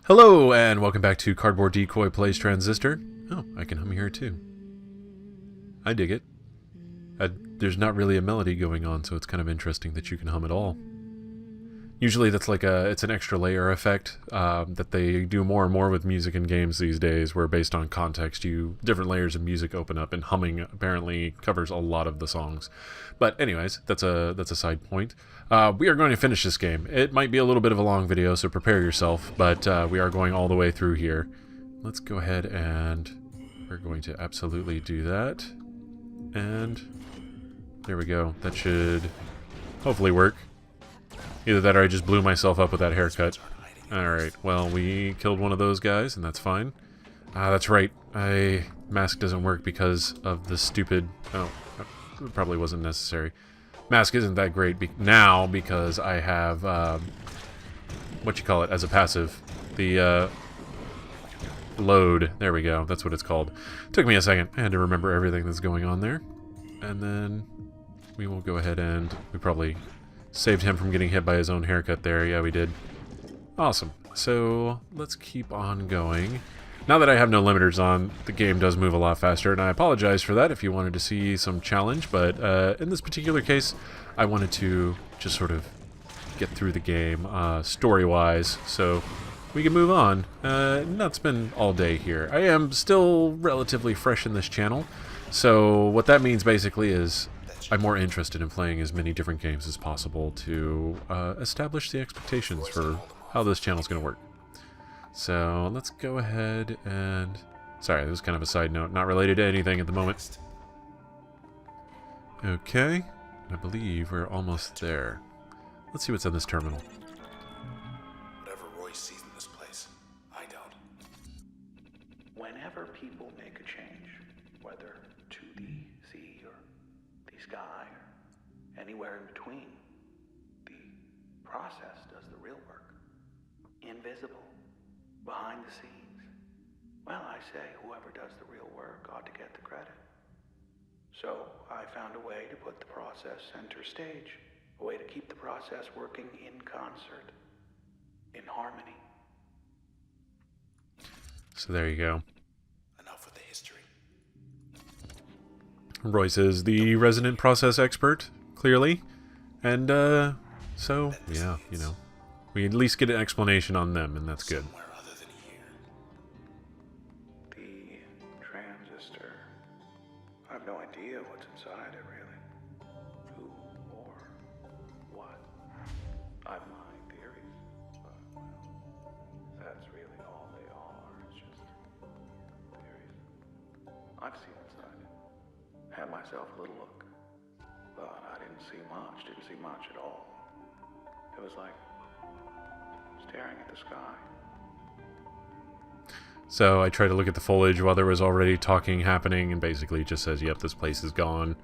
Hello, and welcome back to Cardboard Decoy Plays Transistor. Oh, I can hum here too. I dig it. There's not really a melody going on, so it's kind of interesting that you can hum at all. Usually that's like it's an extra layer effect that they do more and more with music in games these days, where based on context, different layers of music open up, and humming apparently covers a lot of the songs. But anyways, that's a side point. We are going to finish this game. It might be a little bit of a long video, so prepare yourself, but we are going all the way through here. Let's go ahead and we're going to absolutely do that. And there we go. That should hopefully work. Either that or I just blew myself up with that haircut. Alright, well, we killed one of those guys, and that's fine. That's right. Mask doesn't work because of the stupid... Oh, it probably wasn't necessary. Mask isn't that great now because I have, what you call it, as a passive. The, load. There we go. That's what it's called. Took me a second. I had to remember everything that's going on there. And then we will go ahead and... We probably saved him from getting hit by his own haircut there. Yeah, we did. Awesome. So, let's keep on going. Now that I have no limiters on, the game does move a lot faster, and I apologize for that if you wanted to see some challenge, but in this particular case, I wanted to just sort of get through the game story-wise, so we can move on. Not spend all day here. I am still relatively fresh in this channel, so what that means basically is I'm more interested in playing as many different games as possible to establish the expectations for how this channel is going to work. So let's go ahead and... Sorry, this was kind of a side note, not related to anything at the moment. Okay, I believe we're almost there. Let's see what's in this terminal. Whatever Royce sees in this place, I don't. Whenever people make a change, whether to the sea or the sky or anywhere in between, the process does the real work. Invisible. Behind the scenes. Well, I say whoever does the real work ought to get the credit. So I found a way to put the process center stage. A way to keep the process working in concert. In harmony. So there you go. Enough with the history. Royce is the resident process expert, clearly. And, so, yeah, you know. We at least get an explanation on them, and that's good. Somewhere other than here. The transistor. I have no idea what's inside it, really. Who or what. I've my theories, but, well, that's really all they are. It's just theories. I've seen inside it. Had myself a little look. But I didn't see much. Didn't see much at all. It was like staring at the sky. So I try to look at the foliage while there was already talking happening, and basically it just says, yep, this place is gone.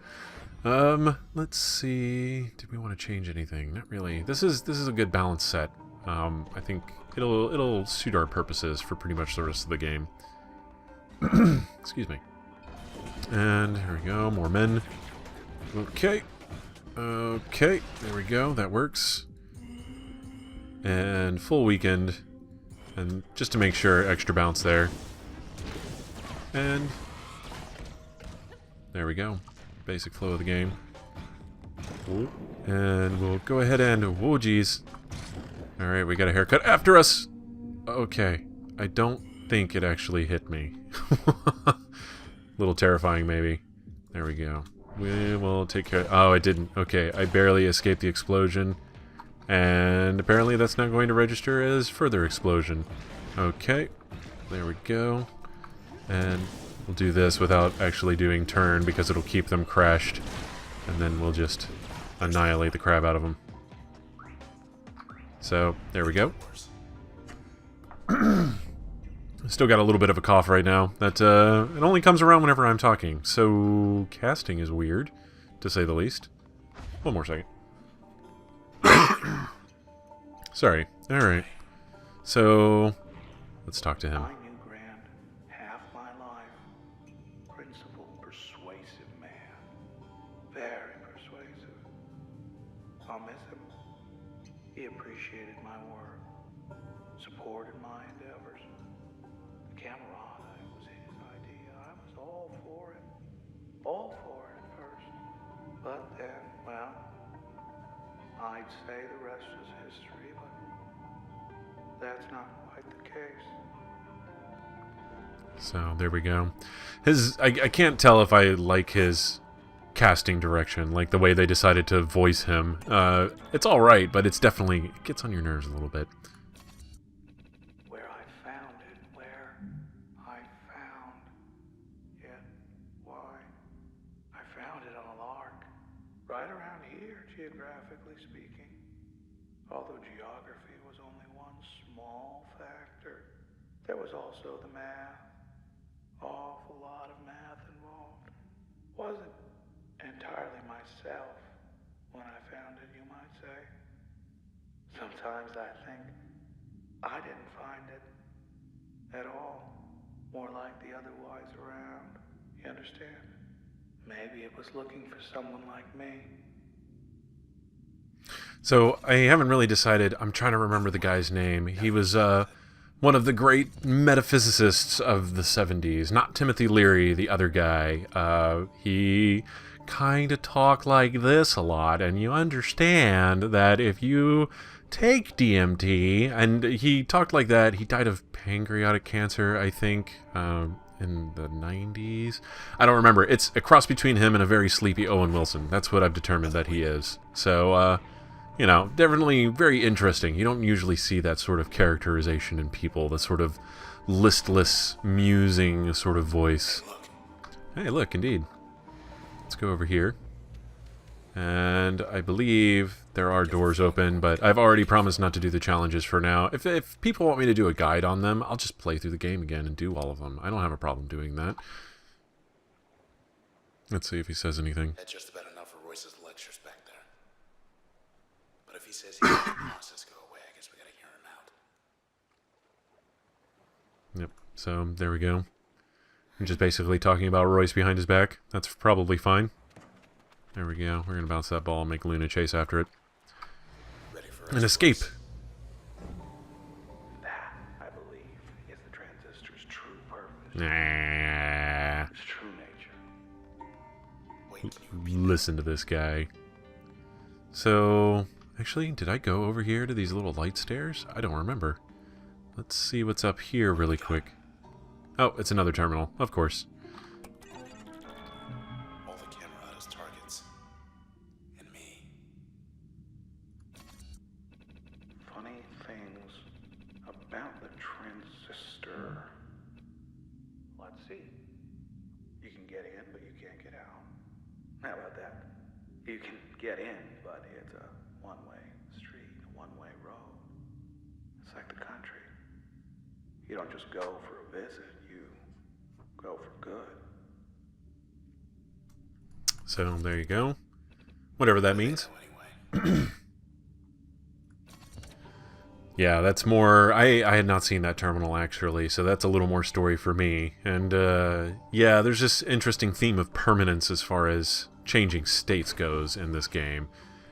Let's see. Did we want to change anything? Not really. This is a good balanced set. I think it'll suit our purposes for pretty much the rest of the game. Excuse me. And here we go, more men. Okay. Okay, there we go, that works. And full weekend. And just to make sure, extra bounce there. And there we go. Basic flow of the game. And we'll go ahead and... Whoa, geez. Alright, we got a haircut after us! Okay. I don't think it actually hit me. A little terrifying, maybe. There we go. We will take care... Oh, it didn't. Okay, I barely escaped the explosion. And apparently that's not going to register as further explosion. Okay, there we go. And we'll do this without actually doing turn because it'll keep them crashed. And then we'll just annihilate the crap out of them. So, there we go. Still got a little bit of a cough right now. That it only comes around whenever I'm talking. So, casting is weird, to say the least. One more second. Sorry. Alright. So, let's talk to him. I knew Grant half my life. Principled, persuasive man. Very persuasive. I'll miss him. He appreciated my work. Supported my my endeavors. The Camerata, it was his idea. I was all for it. All for it at first. But then, well, I'd say the rest is history, but that's not quite the case. So there we go. I can't tell if I like his casting direction, like the way they decided to voice him. It's all right, but it gets on your nerves a little bit. Where I found it, why? I found it on a lark, right around here, geographically speaking. Although geography was only one small factor, there was also the math. Awful lot of math involved. Wasn't entirely myself when I found it, you might say. Sometimes I think I didn't find it at all. More like the other wise around. You understand? Maybe it was looking for someone like me. So I haven't really decided. I'm trying to remember the guy's name. He was one of the great metaphysicists of the 70s. Not Timothy Leary, the other guy. He kind of talked like this a lot, and you understand that if you take DMT, and he talked like that, he died of pancreatic cancer, I think, in the 90s. I don't remember. It's a cross between him and a very sleepy Owen Wilson. That's what I've determined that he is. So, you know, definitely very interesting. You don't usually see that sort of characterization in people, the sort of listless, musing sort of voice. Hey, look, indeed. Let's go over here. And I believe there are doors open, but I've already promised not to do the challenges for now. If people want me to do a guide on them, I'll just play through the game again and do all of them. I don't have a problem doing that. Let's see if he says anything. That's just about enough for Royce's lectures back there. But if he says he let the process go away, I guess we gotta hear him out. Yep, so there we go. I'm just basically talking about Royce behind his back. That's probably fine. There we go. We're going to bounce that ball and make Luna chase after it. Ready for And escape. That, I believe, is the transistor's true purpose. Nah. Its true nature. Wait, can you Listen to this guy. So, actually, did I go over here to these little light stairs? I don't remember. Let's see what's up here really quick. Oh, it's another terminal, of course. all the Camerata's targets? And me. Funny things about the transistor. Let's see. You can get in, but you can't get out. How about that? You can get in, but it's a one-way street, a one-way road. It's like the country. You don't just go for a visit, you go for good. So, there you go. Whatever that means. Anyway, Yeah, that's more... I had not seen that terminal, actually, so that's a little more story for me. And, yeah, there's this interesting theme of permanence as far as changing states goes in this game.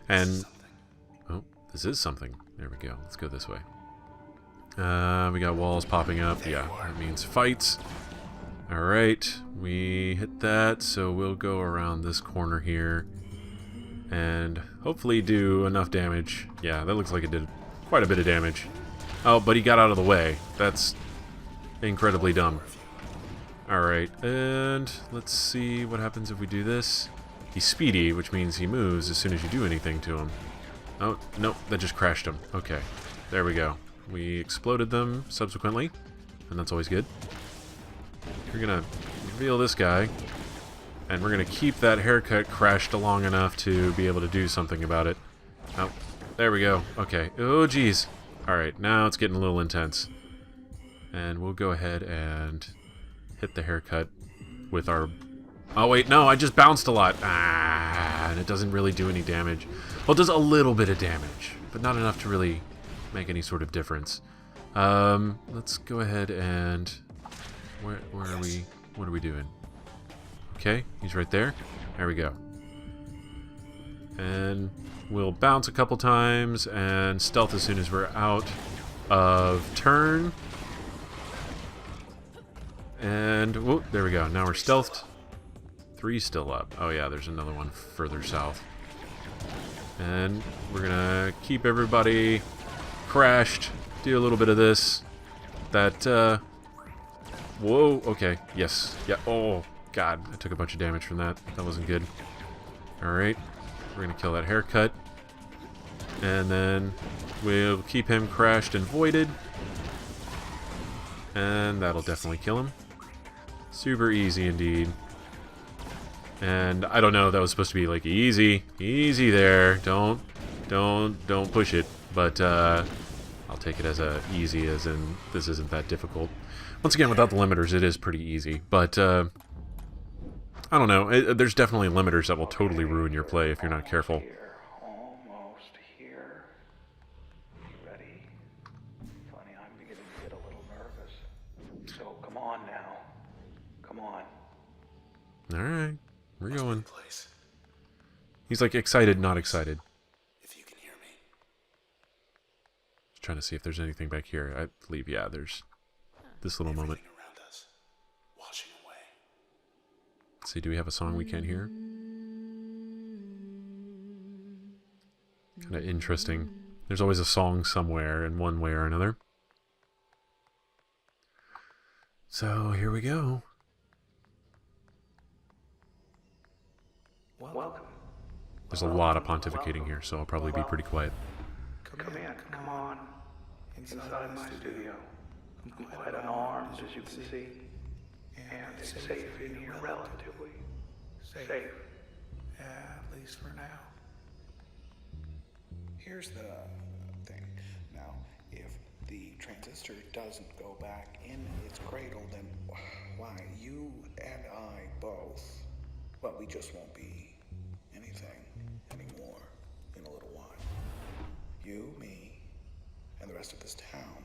And... Oh, this is something. There we go. Let's go this way. We got walls popping up. Yeah, that means fights. Alright, we hit that, so we'll go around this corner here. And hopefully do enough damage. Yeah, that looks like it did quite a bit of damage. Oh, but he got out of the way. That's incredibly dumb. Alright, and let's see what happens if we do this. He's speedy, which means he moves as soon as you do anything to him. Oh, nope, that just crashed him. Okay, there we go. We exploded them subsequently, and that's always good. We're gonna reveal this guy, and we're gonna keep that haircut crashed long enough to be able to do something about it. Oh, there we go. Okay. Oh, geez. Alright, now it's getting a little intense. And we'll go ahead and hit the haircut with our... Oh, wait, no, I just bounced a lot. Ah, and it doesn't really do any damage. Well, it does a little bit of damage, but not enough to really make any sort of difference. Let's go ahead and... Where are we? What are we doing? Okay, he's right there. There we go. And we'll bounce a couple times and stealth as soon as we're out of turn. And, whoop, there we go. Now we're stealthed. 3 still up. Oh yeah, there's another one further south. And we're gonna keep everybody crashed. Do a little bit of this. That, whoa, okay. Yes. Yeah, oh, God. I took a bunch of damage from that. That wasn't good. Alright. We're gonna kill that haircut. And then we'll keep him crashed and voided. And that'll definitely kill him. Super easy indeed. And I don't know, that was supposed to be like easy. Easy there. Don't push it. But I'll take it as a easy, as in this isn't that difficult. Once again, without the limiters, it is pretty easy. But I don't know. There's definitely limiters that will totally ruin your play if you're not careful. Almost here. You ready? Funny, I'm beginning to get a little nervous. So come on now. Come on. Alright. We're going. Place. He's like excited, not excited. If you can hear me. Just trying to see if there's anything back here. I believe, yeah, there's this little moment. Everything around us, washing away. Let's see, do we have a song we can't hear? Kind of interesting. There's always a song somewhere in one way or another. So, here we go. Welcome. There's a lot of pontificating here, so I'll probably be pretty quiet. Come in, come on. Inside my studio. I'm quite unarmed, as you can see. And it's safe in here, relatively. Safe. At least for now. Here's the thing. Now, if the transistor doesn't go back in its cradle, then why, you and I both, well, we just won't be anything anymore in a little while. You, me, and the rest of this town.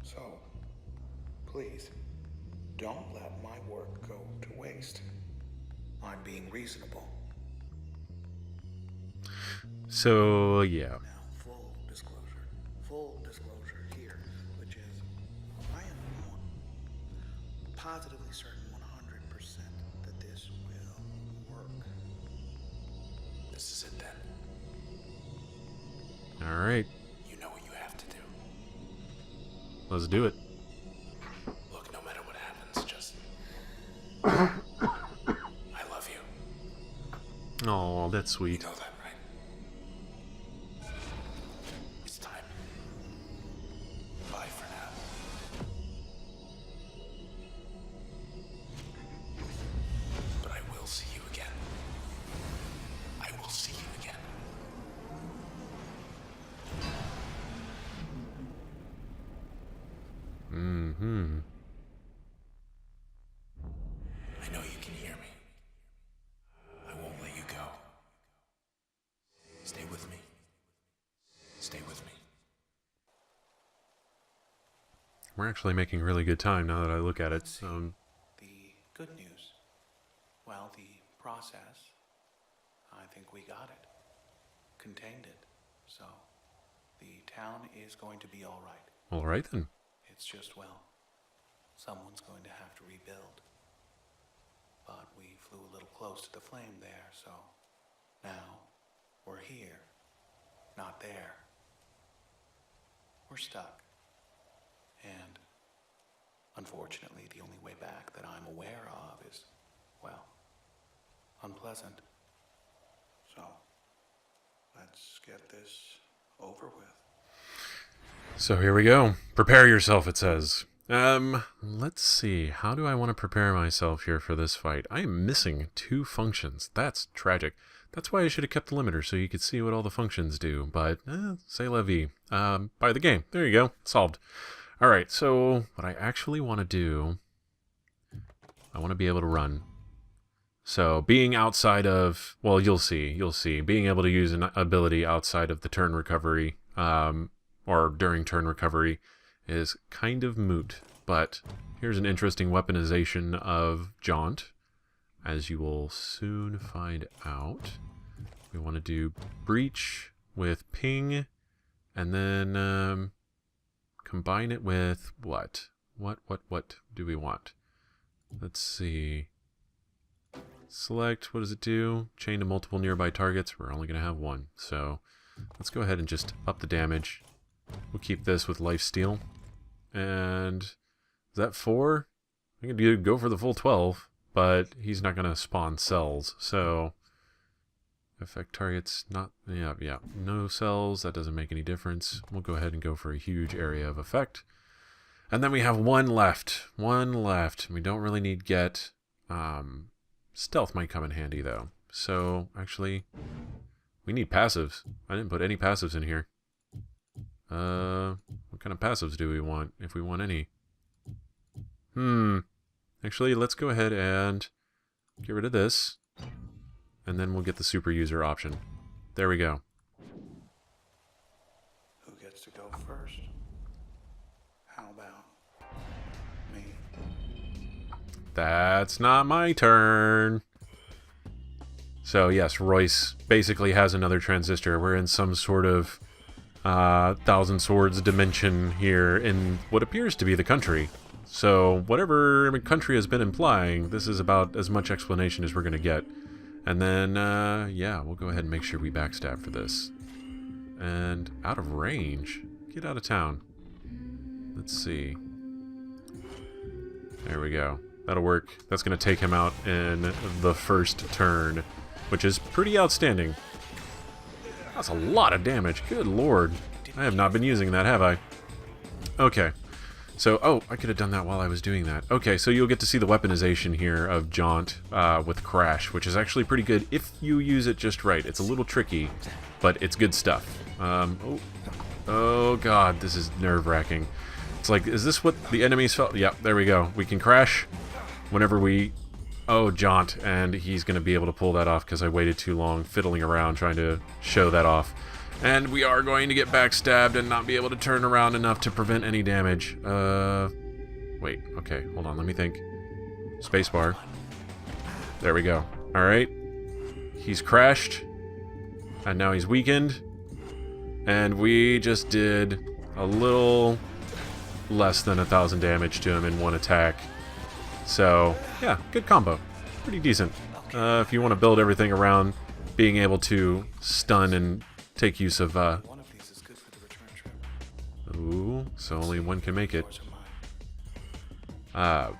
So, please, don't let my work go to waste. I'm being reasonable. So, yeah. Now, full disclosure here, which is, I am positively certain 100% that this will work. This is it then. Alright, You know what you have to do. let's do it. Look, no matter what happens, just... I love you. Oh, that's You sweet. know that, right? It's time. Bye for now. But I will see you again. I will see you again. Mm-hmm. I know you can hear me. I won't let you go. Stay with me. Stay with me. We're actually making really good time now that I look at it. The good news. Well, the process, I think we got it. Contained it. So, the town is going to be all right. Alright then. It's just, well, someone's going to have to rebuild. But we flew a little close to the flame there, so now we're here, not there. We're stuck. And unfortunately, the only way back that I'm aware of is, well, unpleasant. So, let's get this over with. So here we go. Prepare yourself, it says. Let's see. How do I want to prepare myself here for this fight? I am missing 2 functions. That's tragic. That's why I should have kept the limiter so you could see what all the functions do. But, c'est la vie. Buy the game. There you go. Solved. Alright, so what I actually want to do, I want to be able to run. So being outside of, well, you'll see. Being able to use an ability outside of the turn recovery, or during turn recovery, is kind of moot. But here's an interesting weaponization of Jaunt, as you will soon find out. We want to do Breach with Ping, and then combine it with what? What do we want? Let's see. Select, what does it do? Chain to multiple nearby targets. We're only going to have one. So let's go ahead and just up the damage. We'll keep this with lifesteal. And is that 4? I can go for the full 12, but he's not going to spawn cells. So affect targets, not, yeah, no cells. That doesn't make any difference. We'll go ahead and go for a huge area of effect. And then we have one left. One left. We don't really need get. Stealth might come in handy, though. So, actually, we need passives. I didn't put any passives in here. What kind of passives do we want, if we want any? Actually, let's go ahead and get rid of this. And then we'll get the super user option. There we go. Who gets to go first? How about me? That's not my turn. So yes, Royce basically has another transistor. We're in some sort of Thousand Swords dimension here in what appears to be the country. So whatever country has been implying, this is about as much explanation as we're going to get. And then, yeah, we'll go ahead and make sure we backstab for this. And out of range? Get out of town. Let's see. There we go. That'll work. That's going to take him out in the first turn, which is pretty outstanding. That's a lot of damage. Good lord. I have not been using that, have I? Okay. So, oh, I could have done that while I was doing that. Okay, so you'll get to see the weaponization here of Jaunt with Crash, which is actually pretty good if you use it just right. It's a little tricky, but it's good stuff. Oh god, this is nerve-wracking. It's like, is this what the enemies felt? Yep, there we go. We can crash whenever we... Oh, Jaunt, and he's going to be able to pull that off because I waited too long fiddling around trying to show that off. And we are going to get backstabbed and not be able to turn around enough to prevent any damage. Wait, okay, hold on, let me think. Spacebar. There we go. Alright. He's crashed. And now he's weakened. And we just did a little less than 1,000 damage to him in one attack. So, yeah, good combo. Pretty decent. If you want to build everything around being able to stun and take use of, One of these is good for the return trip. Ooh, so only one can make it. But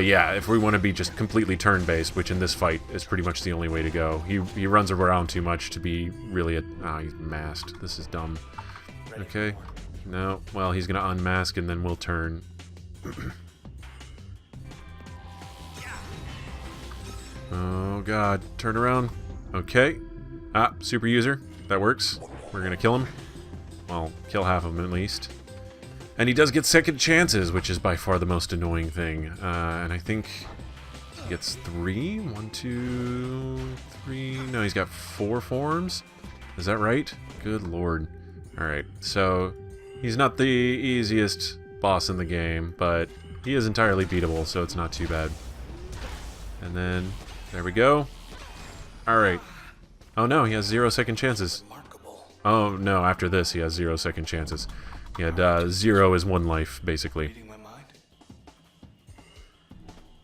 yeah, if we want to be just completely turn-based, which in this fight is pretty much the only way to go. He runs around too much to be really a... Ah, he's masked. This is dumb. Okay. No, well, he's going to unmask and then we'll turn. Oh god, turn around. Okay. Ah, super user. That works. We're going to kill him. Well, kill half of him at least. And he does get second chances, which is by far the most annoying thing. And I think he gets 3? 1, 2, 3... No, he's got 4 forms? Is that right? Good lord. Alright, so he's not the easiest boss in the game, but he is entirely beatable, so it's not too bad. And then, there we go. Alright. Oh no, he has 0 second chances. Oh no, after this he has 0 second chances. He had 0 is 1 life, basically. Reading my mind?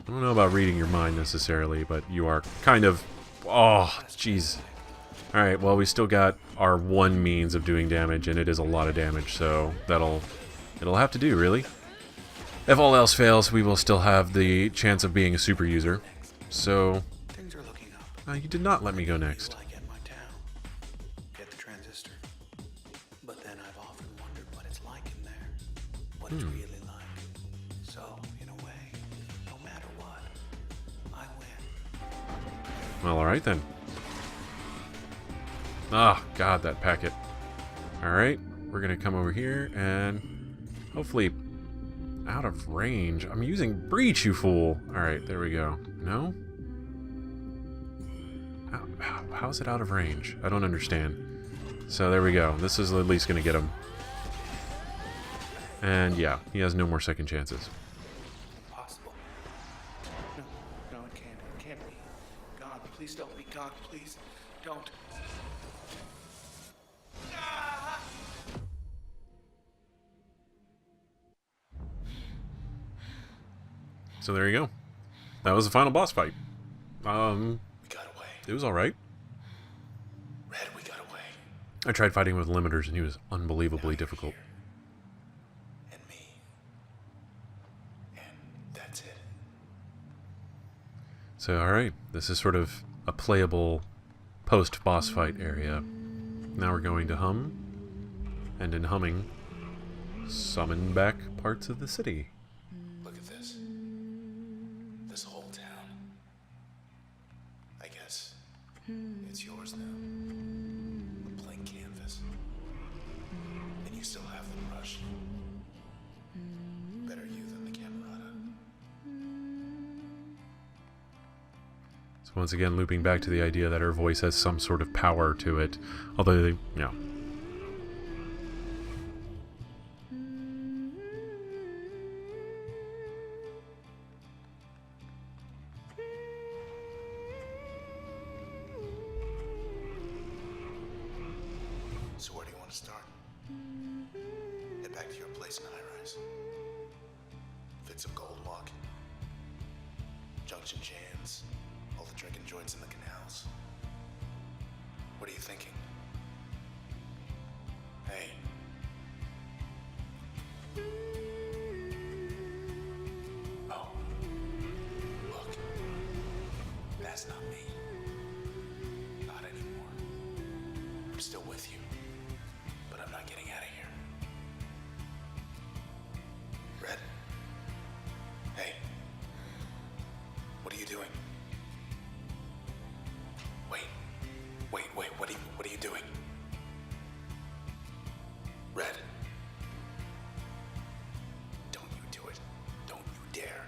I don't know about reading your mind necessarily, but you are kind of... Oh, jeez. Alright, well we still got our one means of doing damage, and it is a lot of damage, so it'll have to do, really. If all else fails, we will still have the chance of being a super user. So... Things are looking up. you did not let me go next. Like at my town. Get the transistor. But then I've often wondered what it's like in there. What it's really like. So, in a way, no matter what, I win. Well, alright then. Oh, god, that packet. Alright, we're gonna come over here and hopefully out of range. I'm using Breach, you fool! Alright, there we go. No? How is it out of range? I don't understand. So there we go. This is at least gonna get him. And yeah, he has no more second chances. Impossible. No, it can't. It can't be. God, please don't be. God, please don't. So there you go. That was the final boss fight. We got away. It was alright. Red, we got away. I tried fighting with limiters and he was unbelievably Now you're difficult. here. And me. And that's it. So, alright, this is sort of a playable post-boss fight area. Now we're going to hum, and in humming, summon back parts of the city. Look at this. This whole town. I guess it's yours now. A blank canvas. And you still have the brush. Better you than the Camerata. So once again, looping back to the idea that her voice has some sort of power to it. Although, you know. So where do you want to start? Head back to your place in High-Rise. Fit some gold walk. Junction jams. All the drinking joints in the canals. What are you thinking? Hey. Oh. Look. That's not me. Not anymore. I'm still with you. But I'm not getting out of here. Red? Hey. What are you doing? Wait, what are you doing? Red. Don't you do it. Don't you dare.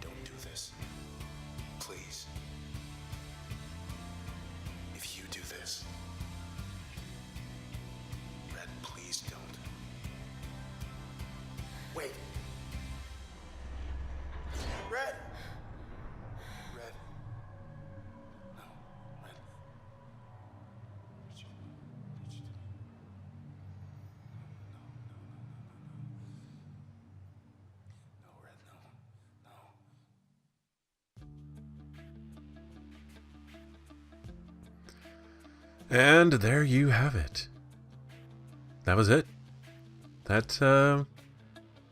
Don't do this. Please. If you do this. Red, please don't. Wait. Red! Red. No, Red. Did you do? No, Red, no. And there you have it. That was it. That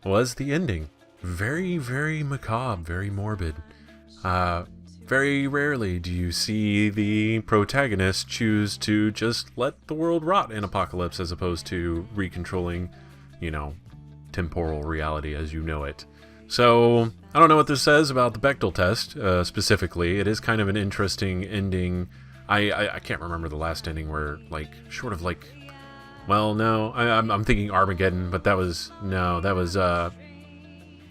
was the ending. Very, very macabre, very morbid. Very rarely do you see the protagonist choose to just let the world rot in apocalypse as opposed to recontrolling, you know, temporal reality as you know it. So, I don't know what this says about the Bechdel test, specifically. It is kind of an interesting ending. I can't remember the last ending where, like, short of, like... Well, no, I'm thinking Armageddon, but that was... No, that was, oh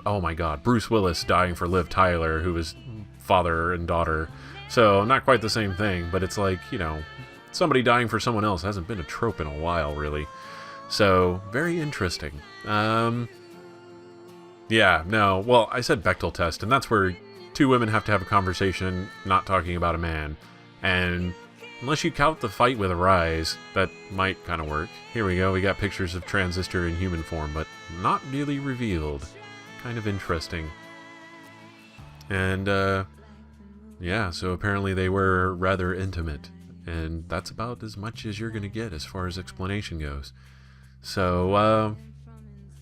my god, Bruce Willis dying for Liv Tyler, who was father and daughter. So, not quite the same thing, but it's like, you know, somebody dying for someone else hasn't been a trope in a while, really. So, very interesting. Yeah, no, well, I said Bechdel test, and that's where two women have to have a conversation not talking about a man. And unless you count the fight with Arise, that might kind of work. Here we go, we got pictures of Transistor in human form, but not really revealed. Kind of interesting. And, yeah, so apparently they were rather intimate. And that's about as much as you're going to get as far as explanation goes. So,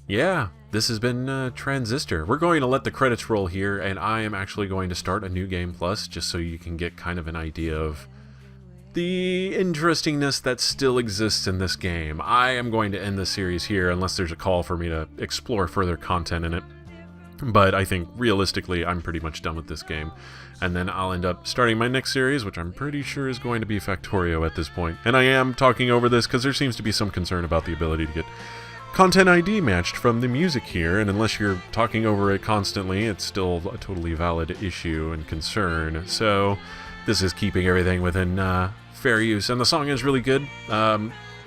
yeah, this has been Transistor. We're going to let the credits roll here, and I am actually going to start a new game plus, just so you can get kind of an idea of the interestingness that still exists in this game. I am going to end the series here, unless there's a call for me to explore further content in it. But I think, realistically, I'm pretty much done with this game. And then I'll end up starting my next series, which I'm pretty sure is going to be Factorio at this point. And I am talking over this because there seems to be some concern about the ability to get Content ID matched from the music here, and unless you're talking over it constantly, it's still a totally valid issue and concern. So this is keeping everything within fair use, and the song is really good.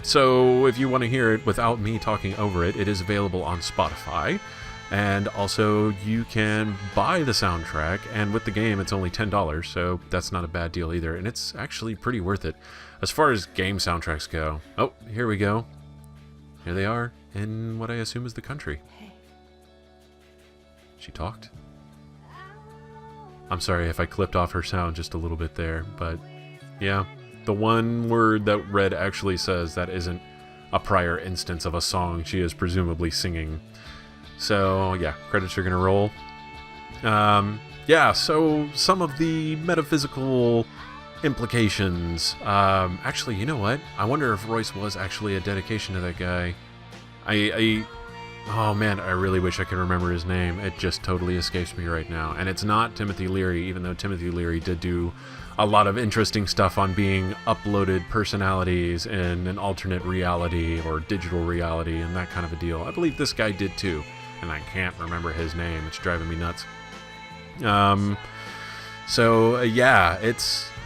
So if you want to hear it without me talking over it, it is available on Spotify. And also, you can buy the soundtrack, and with the game, it's only $10, so that's not a bad deal either, and it's actually pretty worth it. As far as game soundtracks go, oh, here we go. Here they are, in what I assume is the country. Hey, She talked? I'm sorry if I clipped off her sound just a little bit there, but yeah, the one word that Red actually says that isn't a prior instance of a song she is presumably singing. So yeah, credits are gonna roll. Yeah, so some of the metaphysical implications. Actually, you know what? I wonder if Royce was actually a dedication to that guy. Oh man, I really wish I could remember his name. It just totally escapes me right now. And it's not Timothy Leary, even though Timothy Leary did do a lot of interesting stuff on being uploaded personalities in an alternate reality or digital reality and that kind of a deal. I believe this guy did too, and I can't remember his name. It's driving me nuts. Yeah,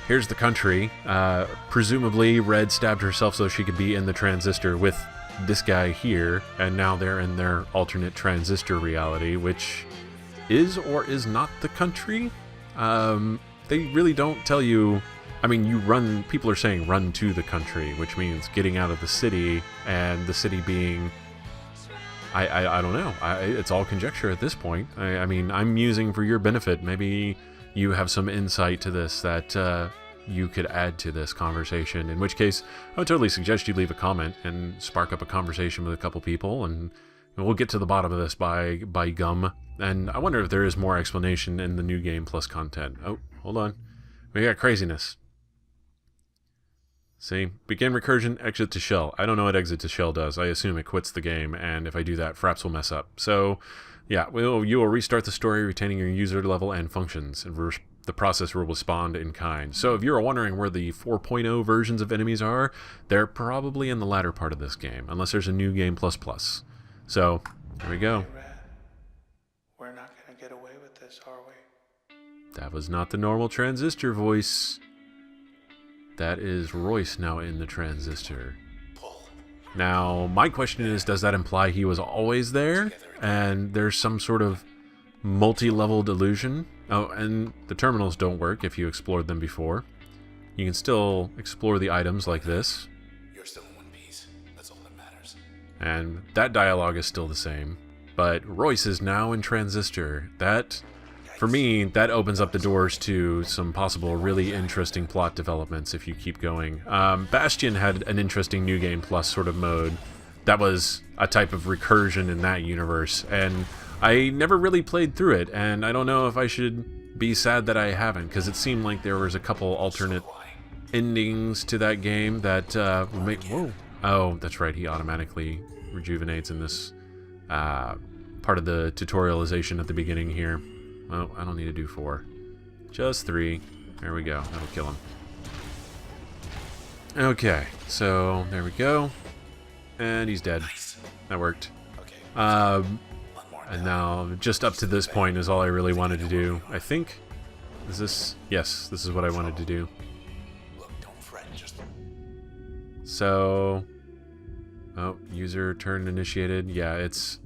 here's the country. Presumably Red stabbed herself so she could be in the Transistor with this guy here, and now they're in their alternate Transistor reality, which is or is not the country. They really don't tell you. I mean, people are saying run to the country, which means getting out of the city, and the city being, I don't know. It's all conjecture at this point. I mean, I'm musing for your benefit. Maybe you have some insight to this that you could add to this conversation, in which case I would totally suggest you leave a comment and spark up a conversation with a couple people, and we'll get to the bottom of this by gum. And I wonder if there is more explanation in the new game plus content. Oh, hold on. We got craziness. See? Begin recursion, exit to shell. I don't know what exit to shell does. I assume it quits the game, and if I do that, Fraps will mess up. So, yeah, you will restart the story, retaining your user level and functions, and the process will respond in kind. So if you're wondering where the 4.0 versions of enemies are, they're probably in the latter part of this game, unless there's a new game plus. So, there we go. Hey, Red, we're not gonna get away with this, are we? That was not the normal Transistor voice. That is Royce now in the Transistor. Now, my question is, does that imply he was always there, and there's some sort of multi-level illusion? Oh, and the terminals don't work if you explored them before. You can still explore the items like this. You're still in one piece. That's all that matters. And that dialogue is still the same. But Royce is now in Transistor. That, for me, that opens up the doors to some possible really interesting plot developments if you keep going. Bastion had an interesting New Game Plus sort of mode. That was a type of recursion in that universe, and I never really played through it, and I don't know if I should be sad that I haven't, because it seemed like there was a couple alternate endings to that game that would make... Whoa. Oh, that's right, he automatically rejuvenates in this part of the tutorialization at the beginning here. Well, I don't need to do 4. Just 3. There we go. That'll kill him. Okay, so there we go. And he's dead. That worked. And now, just up to this point is all I really wanted to do. I think... Is this... Yes, this is what I wanted to do. So... Oh, user turn initiated. Yeah, it's...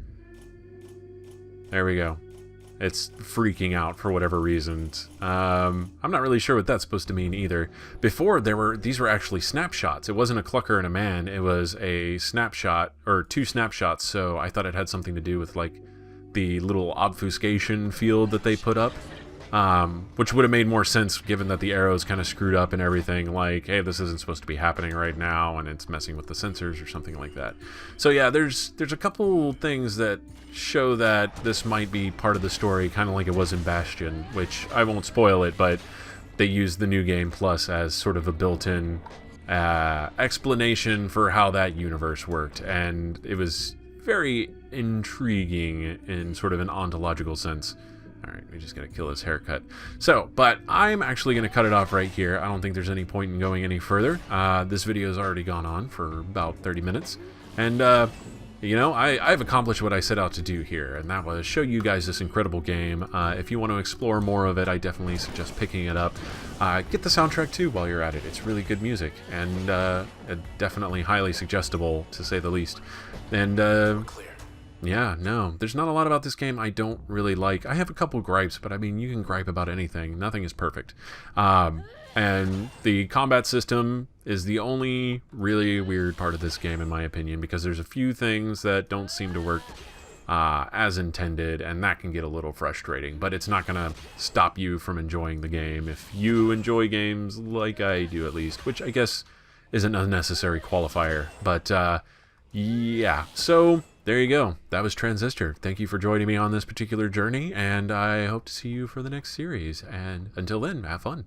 There we go. It's freaking out for whatever reasons. I'm not really sure what that's supposed to mean either. Before, these were actually snapshots. It wasn't a clucker and a man. It was a snapshot, or 2 snapshots, so I thought it had something to do with, like, the little obfuscation field that they put up. Which would have made more sense given that the arrow's kind of screwed up and everything, like, hey, this isn't supposed to be happening right now, and it's messing with the sensors or something like that. So yeah, there's a couple things that show that this might be part of the story, kind of like it was in Bastion, which I won't spoil it, but they used the New Game Plus as sort of a built-in explanation for how that universe worked, and it was very intriguing in sort of an ontological sense. Alright, we just gotta kill his haircut. So, but I'm actually gonna cut it off right here. I don't think there's any point in going any further. This video's already gone on for about 30 minutes. And, you know, I've accomplished what I set out to do here, and that was show you guys this incredible game. If you want to explore more of it, I definitely suggest picking it up. Get the soundtrack too while you're at it. It's really good music, and definitely highly suggestible, to say the least. And, yeah, no, there's not a lot about this game I don't really like. I have a couple gripes, but I mean, you can gripe about anything. Nothing is perfect. And the combat system is the only really weird part of this game, in my opinion, because there's a few things that don't seem to work as intended, and that can get a little frustrating, but it's not going to stop you from enjoying the game if you enjoy games like I do, at least, which I guess is an unnecessary qualifier. But yeah, so there you go. That was Transistor. Thank you for joining me on this particular journey, and I hope to see you for the next series. And until then, have fun.